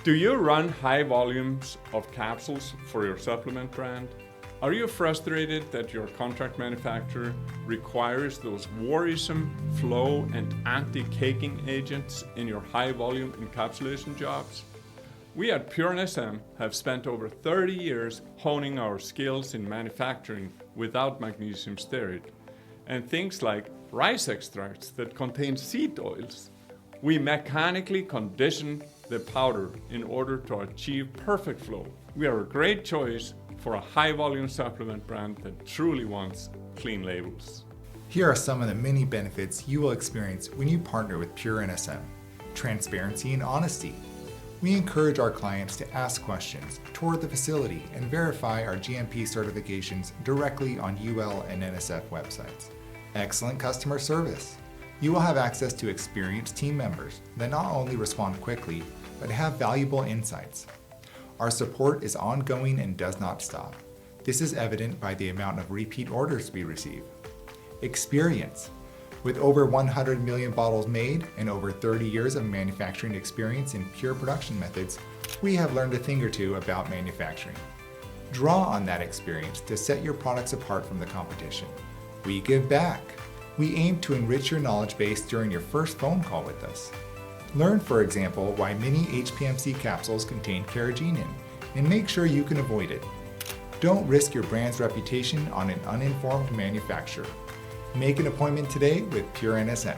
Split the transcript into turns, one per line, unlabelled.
Do you run high volumes of capsules for your supplement brand? Are you frustrated that your contract manufacturer requires those worrisome flow and anti-caking agents in your high volume encapsulation jobs? We at PureNSM have spent over 30 years honing our skills in manufacturing without magnesium stearate and things like rice extracts that contain seed oils. We mechanically condition the powder in order to achieve perfect flow. We are a great choice for a high-volume supplement brand that truly wants clean labels.
Here are some of the many benefits you will experience when you partner with PureNSM. Transparency and honesty. We encourage our clients to ask questions, tour the facility, and verify our GMP certifications directly on UL and NSF websites. Excellent customer service. You will have access to experienced team members that not only respond quickly, but have valuable insights. Our support is ongoing and does not stop. This is evident by the amount of repeat orders we receive. Experience. With over 100 million bottles made and over 30 years of manufacturing experience in pure production methods, we have learned a thing or two about manufacturing. Draw on that experience to set your products apart from the competition. We give back. We aim to enrich your knowledge base during your first phone call with us. Learn, for example, why many HPMC capsules contain carrageenan, and make sure you can avoid it. Don't risk your brand's reputation on an uninformed manufacturer. Make an appointment today with PureNSM.